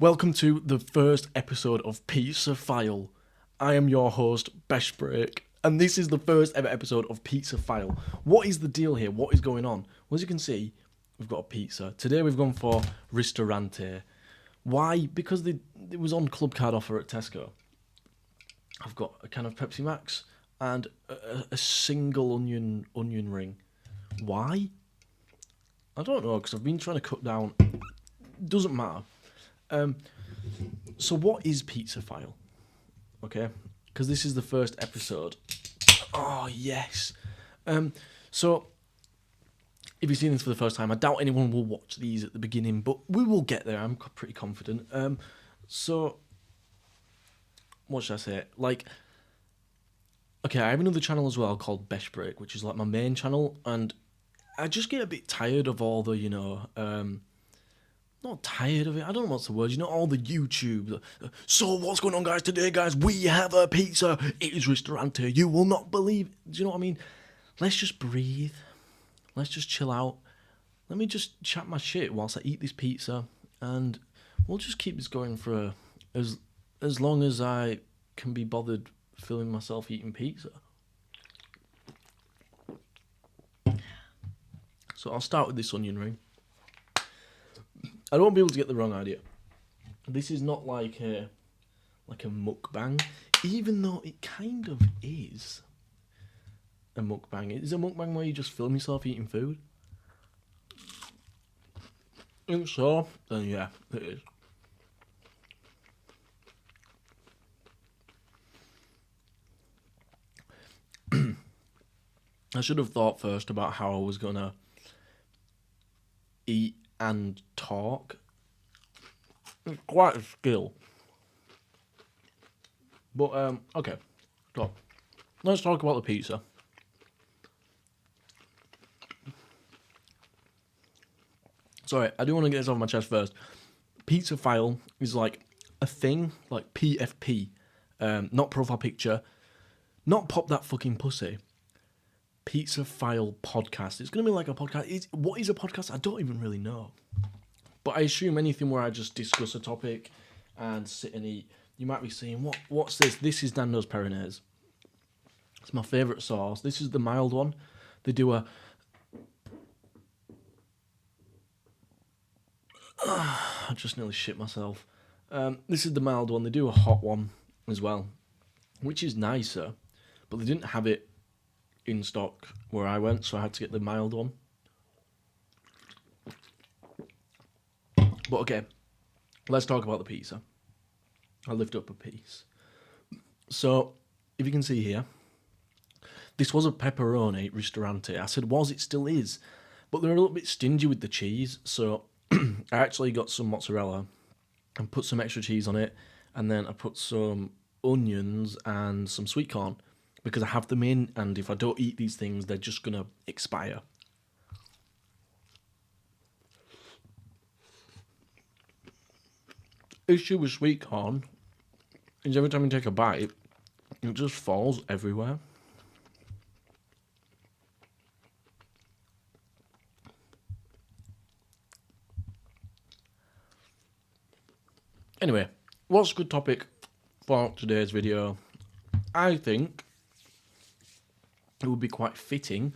Welcome to the first episode of PizzaFile. I am your host, Beshbreak, and this is the first ever episode of PizzaFile. What is the deal here? What is going on? Well, as you can see, we've got a pizza. Today we've gone for Ristorante. Why? Because it was on club card offer at Tesco. I've got a can of Pepsi Max and a single onion ring. Why? I don't know, because I've been trying to cut down. Doesn't matter. So what is PizzaFile? Okay, because this is the first episode. Oh yes. So if you've seen this for the first time, I doubt anyone will watch these at the beginning, but we will get there. I'm pretty confident. So what should I say? Okay, I have another channel as well called Beshbreak, which is like my main channel, and I just get a bit tired of all the, not tired of it, I don't know what's the word, all the YouTube. So what's going on, guys? Today, guys, we have a pizza. It is Ristorante. You will not believe. Do you know what I mean? Let's just breathe. Let's just chill out. Let me just chat my shit whilst I eat this pizza, and we'll just keep this going for as long as I can be bothered filming myself eating pizza. So I'll start with this onion ring. I don't want people to get the wrong idea. This is not like a mukbang, even though it kind of is a mukbang. Is a mukbang where you just film yourself eating food? If so, then yeah, it is. I should have thought first about how I was gonna eat and talk. It's quite a skill. But, okay. So, let's talk about the pizza. Sorry, I do want to get this off my chest first. PizzaFile is like a thing, like PFP. Not profile picture. Not pop that fucking pussy. PizzaFile Podcast. It's going to be like a podcast. What is a podcast? I don't even really know. But I assume anything where I just discuss a topic and sit and eat. You might be saying, what's this? This is Nando's Peronaise. It's my favourite sauce. This is the mild one. They do a... I just nearly shit myself. This is the mild one. They do a hot one as well, which is nicer. But they didn't have it in stock where I went, so I had to get the mild one. But okay, let's talk about the pizza. I'll lift up a piece. So, if you can see here, this was a pepperoni ristorante. I said was, it still is. But they're a little bit stingy with the cheese, so I actually got some mozzarella and put some extra cheese on it, and then I put some onions and some sweet corn, because I have them in, and if I don't eat these things, they're just going to expire. Issue with sweet corn is every time you take a bite, it just falls everywhere. Anyway, what's a good topic for today's video? I think it would be quite fitting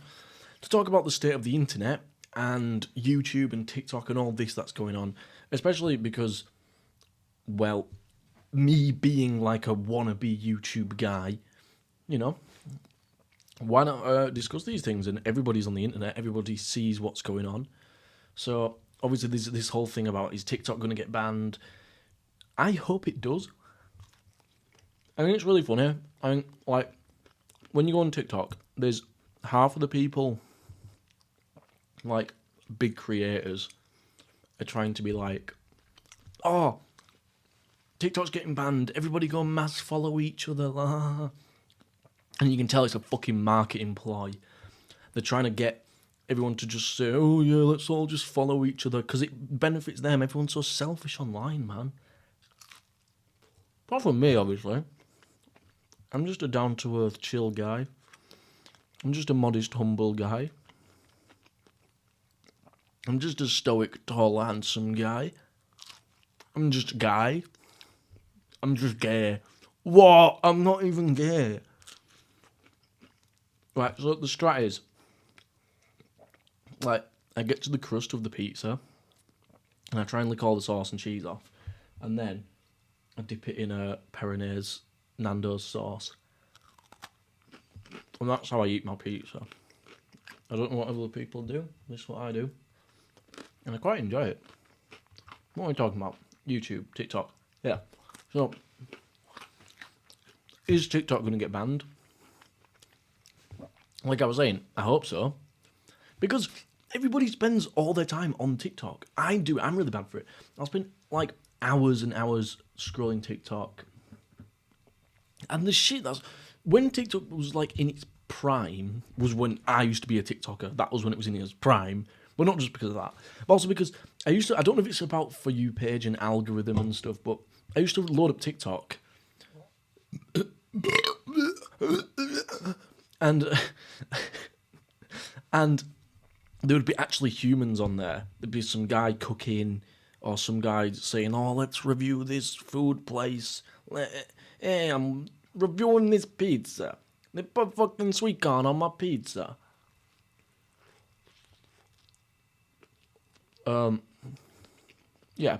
to talk about the state of the internet and YouTube and TikTok and all this that's going on, especially because, well, me being like a wannabe YouTube guy, why not discuss these things? And everybody's on the internet, everybody sees what's going on. So obviously there's this whole thing about, is TikTok going to get banned? I hope it does. I think it's really funny. When you go on TikTok, there's half of the people, like big creators, are trying to be like, oh, TikTok's getting banned, everybody go mass follow each other. And you can tell it's a fucking marketing ploy. They're trying to get everyone to just say, oh yeah, let's all just follow each other, because it benefits them. Everyone's so selfish online, man. Apart from me, obviously. I'm just a down-to-earth, chill guy. I'm just a modest, humble guy. I'm just a stoic, tall, handsome guy. I'm just a guy. I'm just gay. What? I'm not even gay. Right, so the strat is, like, I get to the crust of the pizza, and I try and lick all the sauce and cheese off, and then I dip it in a Peronaise Nando's sauce. And that's how I eat my pizza. I don't know what other people do. This is what I do. And I quite enjoy it. What are we talking about? YouTube, TikTok. Yeah. So, is TikTok going to get banned? Like I was saying, I hope so. Because everybody spends all their time on TikTok. I do. I'm really bad for it. I'll spend like hours and hours scrolling TikTok. And the shit that's... When TikTok was like in its prime was when I used to be a TikToker. That was when it was in its prime. But not just because of that. But also because I don't know if it's about For You page and algorithm and stuff, but I used to load up TikTok. And there would be actually humans on there. There'd be some guy cooking or some guy saying, oh, let's review this food place. Hey, I'm reviewing this pizza. They put fucking sweet corn on my pizza. Yeah.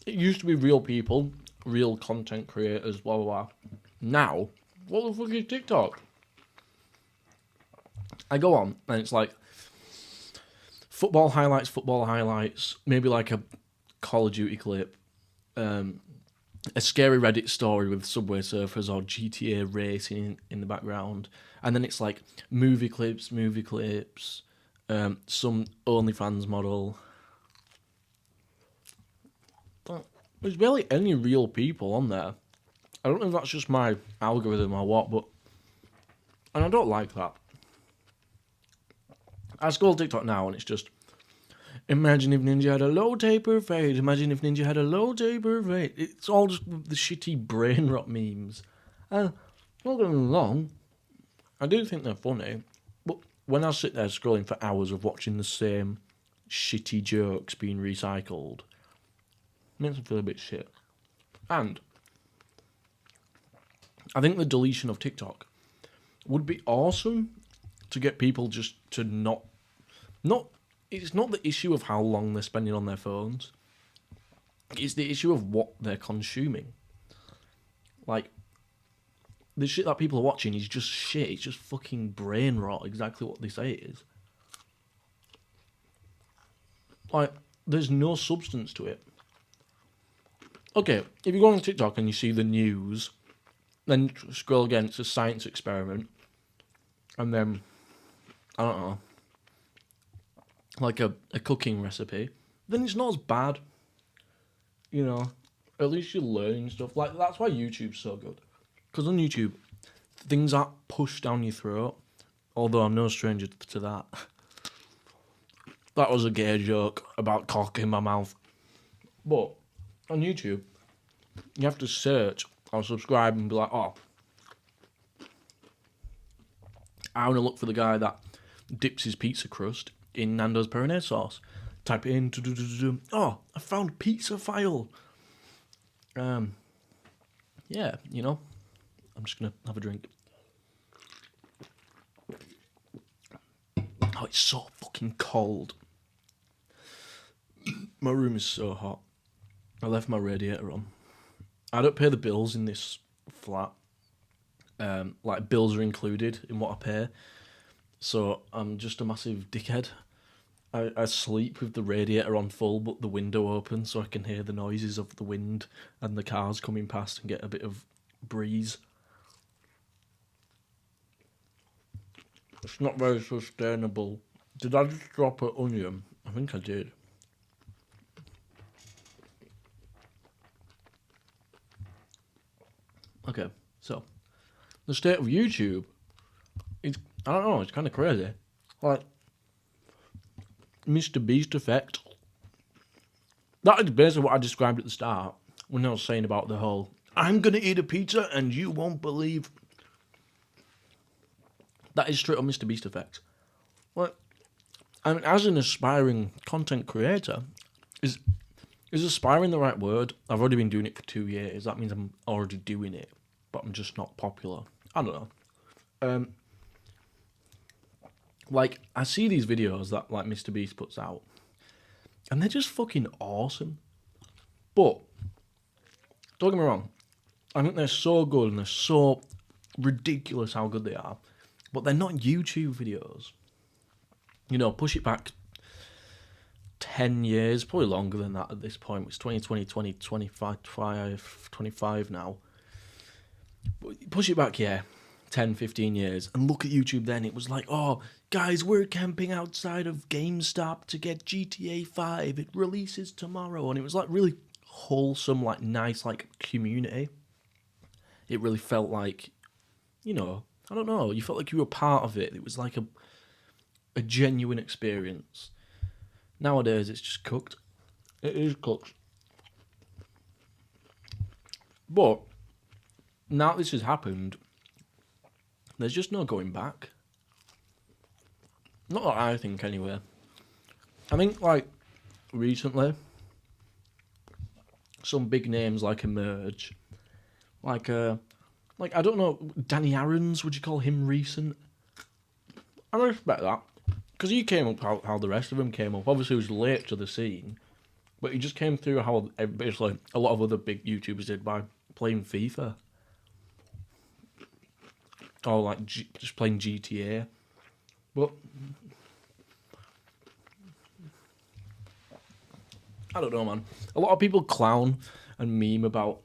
It used to be real people, real content creators, blah, blah, blah. Now, what the fuck is TikTok? I go on, and it's like football highlights, maybe like a Call of Duty clip, a scary Reddit story with Subway Surfers or GTA racing in the background, and then it's like movie clips, some OnlyFans model. But there's barely any real people on there. I don't know if that's just my algorithm or what, and I don't like that. I scroll TikTok now and it's just, imagine if Ninja had a low taper fade. Imagine if Ninja had a low taper fade. It's all just the shitty brain rot memes. And not getting me wrong, I do think they're funny, but when I sit there scrolling for hours of watching the same shitty jokes being recycled, it makes me feel a bit shit. And I think the deletion of TikTok would be awesome to get people just to not, it's not the issue of how long they're spending on their phones. It's the issue of what they're consuming. Like, the shit that people are watching is just shit. It's just fucking brain rot, exactly what they say it is. Like, there's no substance to it. Okay, if you go on TikTok and you see the news, then scroll again, it's a science experiment. And then, I don't know, like a cooking recipe, then it's not as bad. You know, at least you're learning stuff. Like, that's why YouTube's so good. Because on YouTube, things aren't pushed down your throat. Although I'm no stranger to that. That was a gay joke about cock in my mouth. But on YouTube, you have to search or subscribe and be like, oh, I want to look for the guy that dips his pizza crust in Nando's Peronaise sauce. Type it in. Oh, I found PizzaFile. Yeah, you know, I'm just gonna have a drink. Oh, it's so fucking cold. My room is so hot. I left my radiator on. I don't pay the bills in this flat. Like, bills are included in what I pay. So I'm just a massive dickhead. I sleep with the radiator on full but the window open so I can hear the noises of the wind and the cars coming past and get a bit of breeze. It's not very sustainable. Did I just drop an onion? I think I did. Okay, so the state of YouTube, I don't know, it's kind of crazy. Like, Mr. Beast effect. That is basically what I described at the start when I was saying about the whole, I'm going to eat a pizza and you won't believe. That is straight up Mr. Beast effect. Like, I mean, as an aspiring content creator, Is aspiring the right word? I've already been doing it for 2 years. That means I'm already doing it, but I'm just not popular. I don't know. Like, I see these videos that, like, Mr. Beast puts out, and they're just fucking awesome. But, don't get me wrong, I think they're so good and they're so ridiculous how good they are, but they're not YouTube videos. You know, push it back 10 years, probably longer than that at this point. It's 2020, 25 now. But push it back, 10, 15 years, and look at YouTube then. It was like, oh, guys, we're camping outside of GameStop to get GTA 5. It releases tomorrow. And it was like really wholesome, like nice, like community. It really felt like, you know, I don't know, you felt like you were part of it. It was like a genuine experience. Nowadays, it's just cooked. It is cooked. But now this has happened, there's just no going back. Not that I think, anyway. I think, like, recently, some big names, like, emerge. Like, I don't know, Danny Aaron's, would you call him recent? I respect that. Because he came up how the rest of them came up. Obviously, he was late to the scene. But he just came through how basically a lot of other big YouTubers did by playing FIFA. Or, like, just playing GTA. But I don't know, man. A lot of people clown and meme about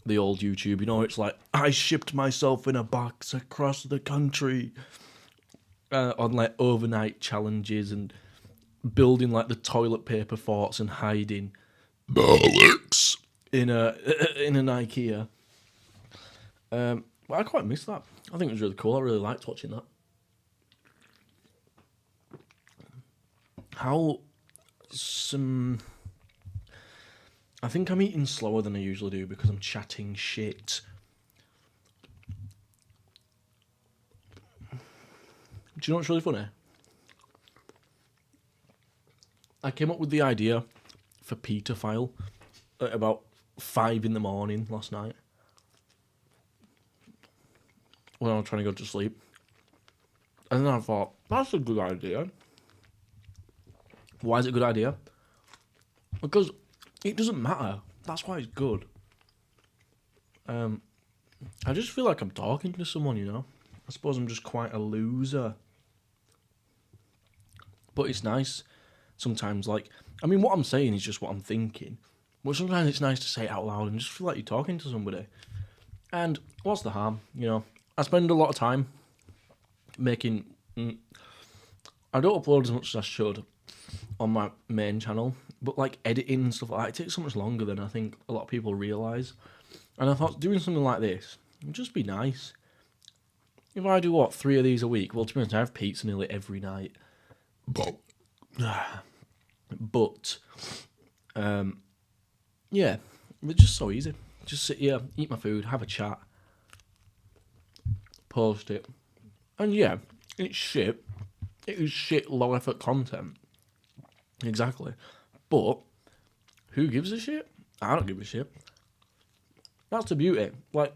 the old YouTube. You know, it's like, I shipped myself in a box across the country. On, like, overnight challenges and building, like, the toilet paper forts and hiding bollocks in an IKEA. But I quite miss that. I think it was really cool. I really liked watching that. I think I'm eating slower than I usually do because I'm chatting shit. Do you know what's really funny? I came up with the idea for PizzaFile at about 5 a.m. last night. When I was trying to go to sleep. And then I thought, that's a good idea. Why is it a good idea? Because it doesn't matter. That's why it's good. I just feel like I'm talking to someone, you know? I suppose I'm just quite a loser. But it's nice sometimes, like, I mean, what I'm saying is just what I'm thinking. But sometimes it's nice to say it out loud and just feel like you're talking to somebody. And what's the harm, you know? I spend a lot of time making... I don't upload as much as I should on my main channel, but, like, editing and stuff like that, it takes so much longer than I think a lot of people realise. And I thought doing something like this would just be nice. If I do, 3 of these a week, well, to be honest, I have pizza nearly every night. But yeah, it's just so easy. Just sit here, eat my food, have a chat, post it. And yeah, it's shit. It is shit, low effort content. Exactly. But who gives a shit? I don't give a shit. That's the beauty. Like,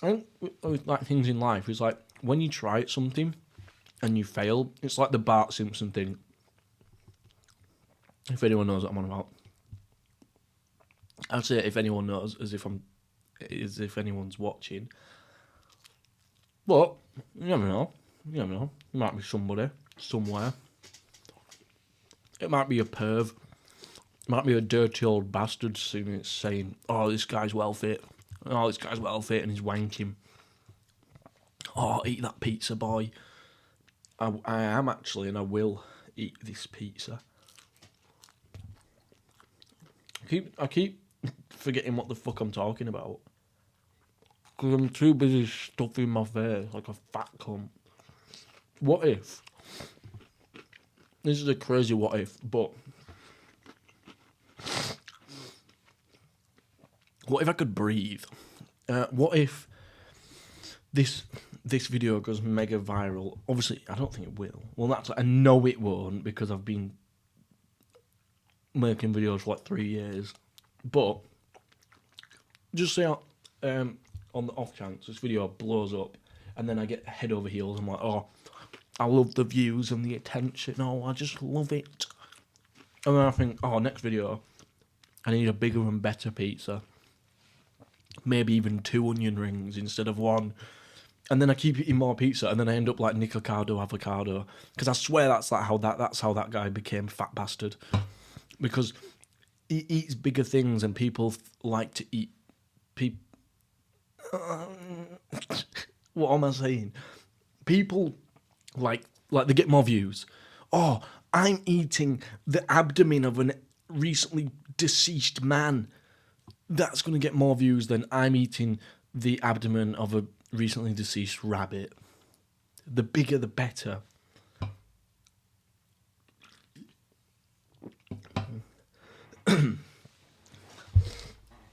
I think with, like, things in life, it's like when you try at something and you fail, it's like the Bart Simpson thing. If anyone knows what I'm on about. I'd say if anyone knows, as if anyone's watching. But you never know. You never know. It might be somebody somewhere. It might be a perv. It might be a dirty old bastard saying, "Oh, this guy's well fit. Oh, this guy's well fit," and he's wanking. Oh, eat that pizza, boy. I am actually, and I will eat this pizza. I keep forgetting what the fuck I'm talking about. Because I'm too busy stuffing my face like a fat cunt. What if? This is a crazy what if, but... What if I could breathe? What if this video goes mega viral? Obviously, I don't think it will. Well, I know it won't because I've been making videos for like 3 years. But just say on the off chance this video blows up and then I get head over heels, I'm like, oh, I love the views and the attention. Oh, I just love it. And then I think, oh, next video, I need a bigger and better pizza. Maybe even 2 onion rings instead of 1. And then I keep eating more pizza, and then I end up like Nick Avocado. Because I swear that's how that guy became fat bastard. Because he eats bigger things, and people like to eat. What am I saying? People like they get more views. Oh, I'm eating the abdomen of a recently deceased man. That's going to get more views than I'm eating the abdomen of a recently deceased rabbit. The bigger, the better.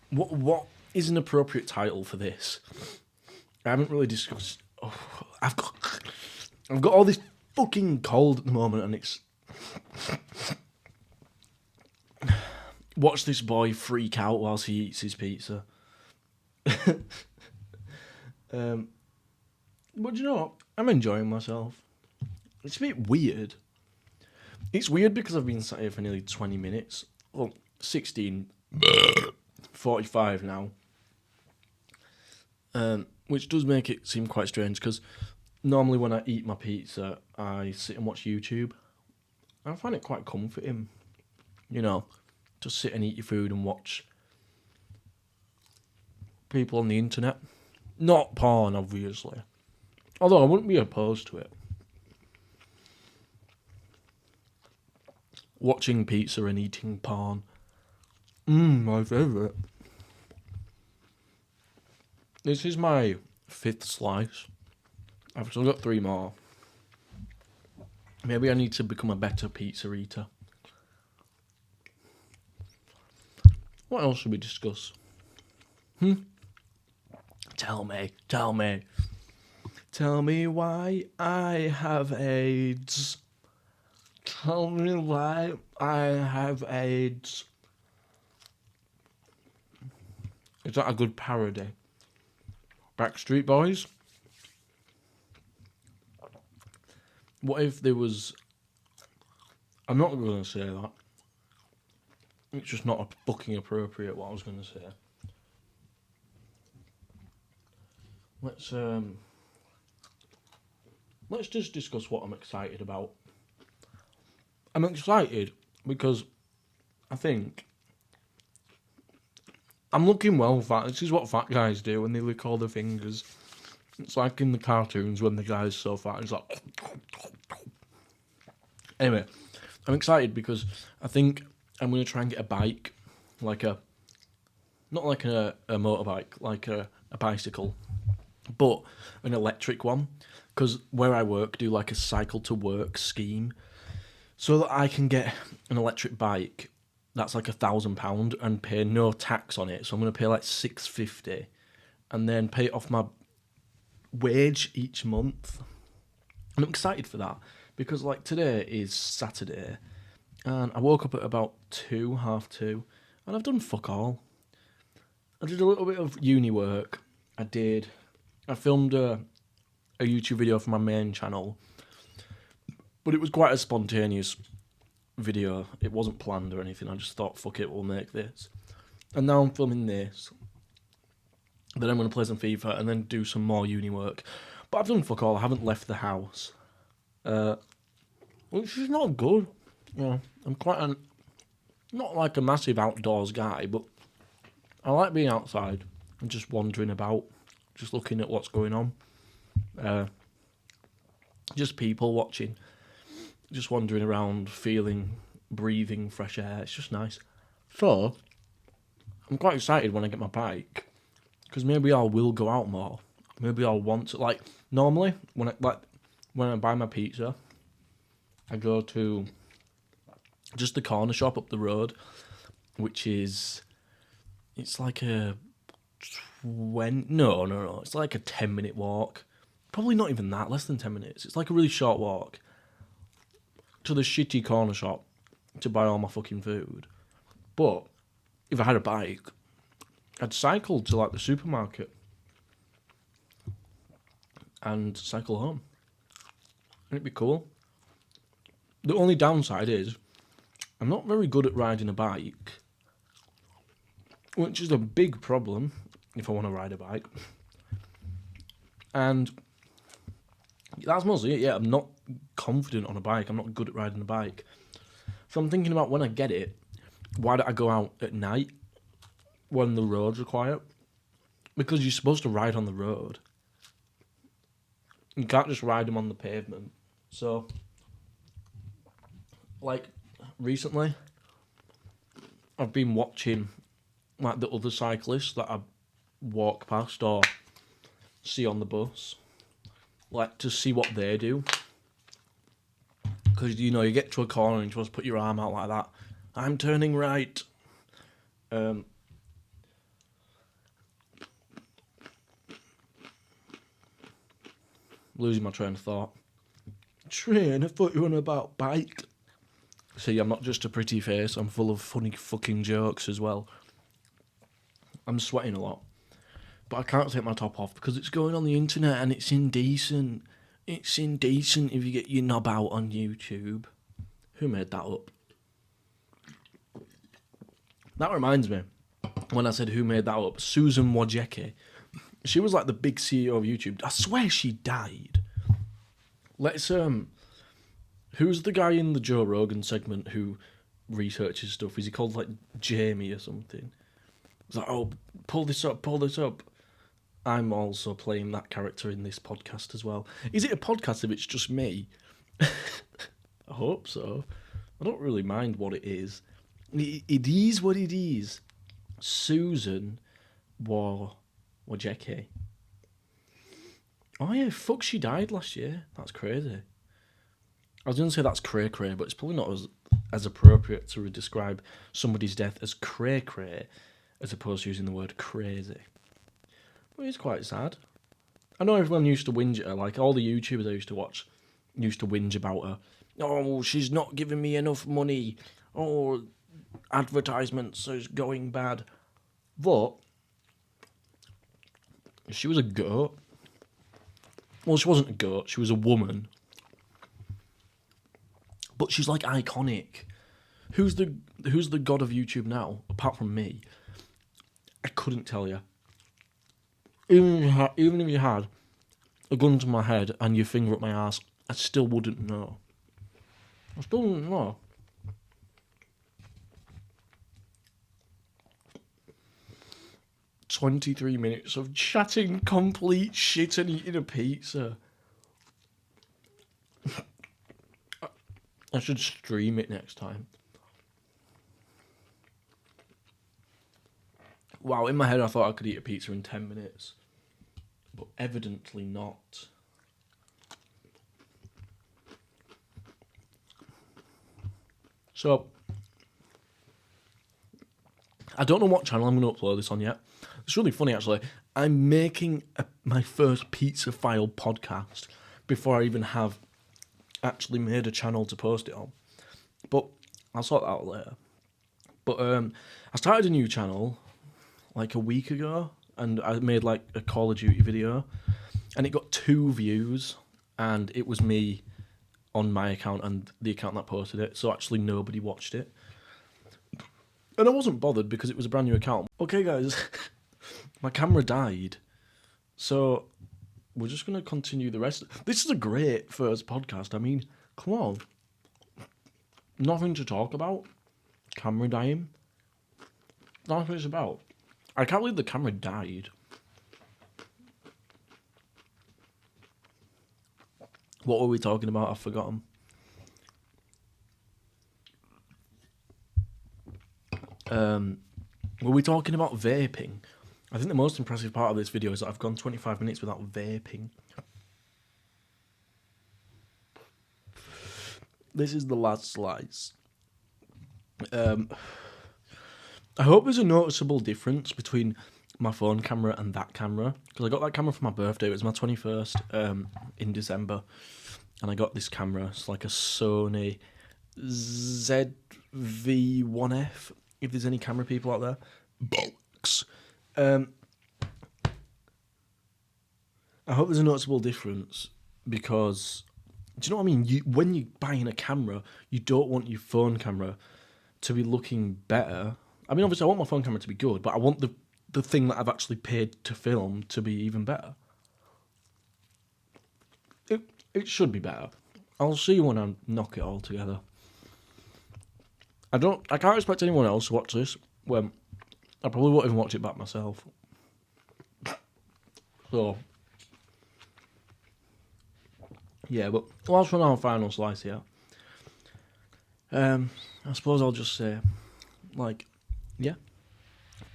What is an appropriate title for this? I haven't really discussed. Oh, I've got all this fucking cold at the moment, and it's. Watch this boy freak out whilst he eats his pizza. But you know what? I'm enjoying myself. It's a bit weird. It's weird because I've been sat here for nearly 20 minutes. Well, 16:45 now. Which does make it seem quite strange because normally when I eat my pizza, I sit and watch YouTube. I find it quite comforting. You know, just sit and eat your food and watch people on the internet. Not porn, obviously. Although I wouldn't be opposed to it. Watching pizza and eating porn. My favourite. This is my 5th slice. I've still got 3 more. Maybe I need to become a better pizza eater. What else should we discuss? Tell me. Tell me why I have AIDS. Tell me why I have AIDS. Is that a good parody? Backstreet Boys? What if there was... I'm not going to say that. It's just not fucking appropriate what I was going to say. Let's just discuss what I'm excited about. I'm excited because I think I'm looking well fat. This is what fat guys do when they lick all their fingers. It's like in the cartoons when the guy's so fat, he's like... Anyway, I'm excited because I think I'm going to try and get a bike. Not like a motorbike, like a bicycle. But an electric one. Because where I work, do like a cycle to work scheme. So that I can get an electric bike that's like £1,000 and pay no tax on it. So I'm going to pay like £650 and then pay it off my wage each month. And I'm excited for that because like today is Saturday and I woke up at about 2:30, and I've done fuck all. I did a little bit of uni work. I filmed a YouTube video for my main channel, but it was quite a spontaneous video. It wasn't planned or anything. I just thought, fuck it, we'll make this. And now I'm filming this. Then I'm going to play some FIFA and then do some more uni work. But I've done fuck all. I haven't left the house. Which is not good. You know, I'm quite not like a massive outdoors guy, but I like being outside and just wandering about, just looking at what's going on. Just people watching, just wandering around, breathing fresh air. It's just nice. So, I'm quite excited when I get my bike, because maybe I will go out more. Maybe I'll want to, like, normally, when I buy my pizza, I go to just the corner shop up the road, which is, it's like a it's like a 10-minute walk. Probably not even that, less than 10 minutes. It's like a really short walk to the shitty corner shop. to buy all my fucking food. But if I had a bike, I'd cycle to like the supermarket and cycle home. And it'd be cool. The only downside is I'm not very good at riding a bike, which is a big problem if I want to ride a bike. And that's mostly it, yeah. I'm not confident on a bike. I'm not good at riding a bike. So I'm thinking about when I get it, why don't I go out at night when the roads are quiet? Because you're supposed to ride on the road. You can't just ride them on the pavement. So, like, recently, I've been watching, like, the other cyclists that I walk past or see on the bus, like, to see what they do. Because, you know, you get to a corner and you're supposed to put your arm out like that. I'm turning right. Losing my train of thought. Train, I thought you were on about bike. See, I'm not just a pretty face, I'm full of funny fucking jokes as well. I'm sweating a lot. But I can't take my top off because it's going on the internet and it's indecent. It's indecent if you get your knob out on YouTube. Who made that up? That reminds me, when I said who made that up, Susan Wojcicki. She was like the big CEO of YouTube. I swear she died. Let's, who's the guy in the Joe Rogan segment who researches stuff? Is he called like Jamie or something? It's like, oh, pull this up, pull this up. I'm also playing that character in this podcast as well. Is it a podcast if it's just me? I hope so. I don't really mind what it is. It is what it is. Susan Wojcicki. Oh yeah, fuck, she died last year. That's crazy. I was going to say that's cray-cray, but it's probably not as appropriate to describe somebody's death as cray-cray as opposed to using the word crazy. But it's quite sad. I know everyone used to whinge at her, like all the YouTubers I used to watch used to whinge about her. Oh, she's not giving me enough money. Oh, advertisements is going bad. But she was a goat. Well, she wasn't a goat, she was a woman. But she's like iconic. Who's the god of YouTube now, apart from me? I couldn't tell you. Even if you had a gun to my head and your finger up my ass, I still wouldn't know. I still wouldn't know. "23 minutes of chatting complete shit and eating a pizza." I should stream it next time. Wow, in my head I thought I could eat a pizza in 10 minutes. But evidently not. So, I don't know what channel I'm going to upload this on yet. It's really funny, actually. I'm making my first PizzaFile podcast before I even have actually made a channel to post it on. But I'll sort that out later. But I started a new channel like a week ago, and I made like a Call of Duty video, and it got 2 views, and it was me on my account and the account that posted it, so actually nobody watched it. And I wasn't bothered because it was a brand new account. Okay guys, my camera died, so we're just going to continue the rest. This is a great first podcast. I mean, come on. Nothing to talk about. Camera dying. That's what it's about. I can't believe the camera died. What were we talking about? I've forgotten. Were we talking about vaping? I think the most impressive part of this video is that I've gone 25 minutes without vaping. This is the last slice. I hope there's a noticeable difference between my phone camera and that camera, because I got that camera for my birthday. It was my 21st in December, and I got this camera. It's like a Sony ZV1F, if there's any camera people out there. Bollocks. I hope there's a noticeable difference because, do you know what I mean? When you're buying a camera, you don't want your phone camera to be looking better. I mean, obviously, I want my phone camera to be good, but I want the thing that I've actually paid to film to be even better. It should be better. I'll see when I knock it all together. I can't expect anyone else to watch this when I probably won't even watch it back myself. So, yeah, but whilst we're on our final slice here, I suppose I'll just say, like, yeah,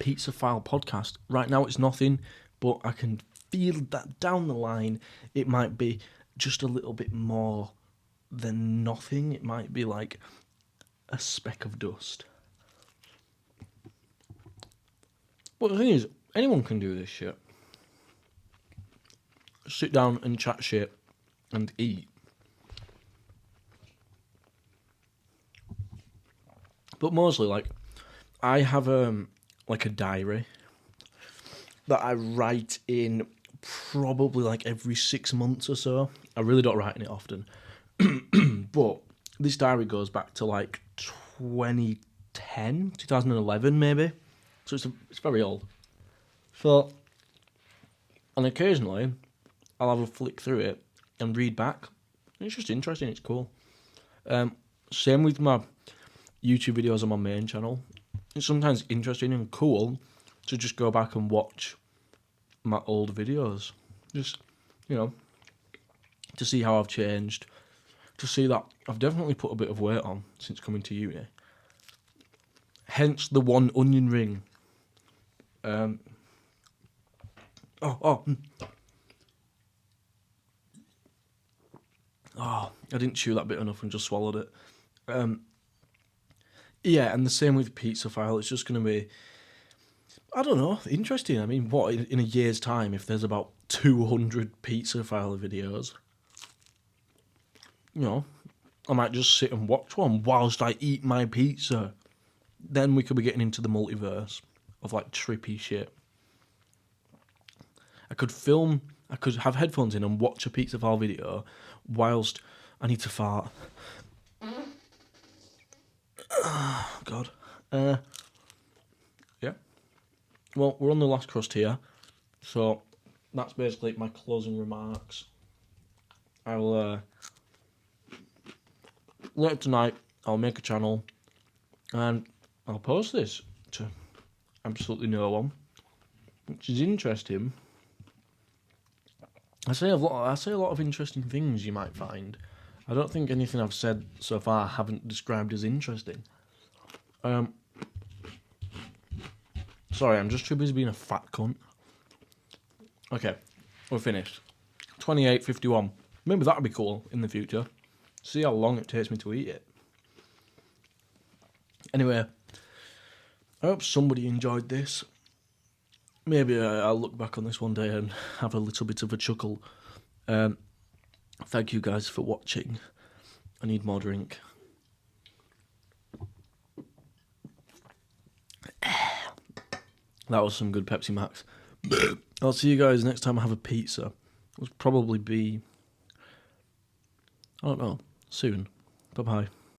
PizzaFile Podcast. Right now it's nothing, but I can feel that down the line it might be just a little bit more than nothing. It might be like a speck of dust. But the thing is, anyone can do this shit. Sit down and chat shit and eat. But mostly, like, I have like a diary that I write in probably like every 6 months or so. I really don't write in it often. But this diary goes back to like 2011 maybe. So it's very old. So, and occasionally I'll have a flick through it and read back. It's just interesting, it's cool. Same with my YouTube videos on my main channel. It's sometimes interesting and cool to just go back and watch my old videos. Just, you know, to see how I've changed. To see that I've definitely put a bit of weight on since coming to uni. Hence the one onion ring. Oh, I didn't chew that bit enough and just swallowed it. Yeah, and the same with PizzaFile. It's just going to be, I don't know, interesting. I mean, what, in a year's time, if there's about 200 PizzaFile videos, you know, I might just sit and watch one whilst I eat my pizza. Then we could be getting into the multiverse of, like, trippy shit. I could have headphones in and watch a PizzaFile video whilst I need to fart. Oh, God. Yeah. Well, we're on the last crust here. So, that's basically my closing remarks. I'll, later tonight, I'll make a channel. And I'll post this to absolutely no one. Which is interesting. I say a lot of interesting things you might find. I don't think anything I've said so far I haven't described as interesting. Sorry, I'm just too busy being a fat cunt. Okay, we're finished. 28.51. Maybe that would be cool in the future. See how long it takes me to eat it. Anyway, I hope somebody enjoyed this. Maybe I'll look back on this one day and have a little bit of a chuckle. Thank you guys for watching. I need more drink. That was some good Pepsi Max. I'll see you guys next time I have a pizza. It'll probably be, I don't know, soon. Bye-bye.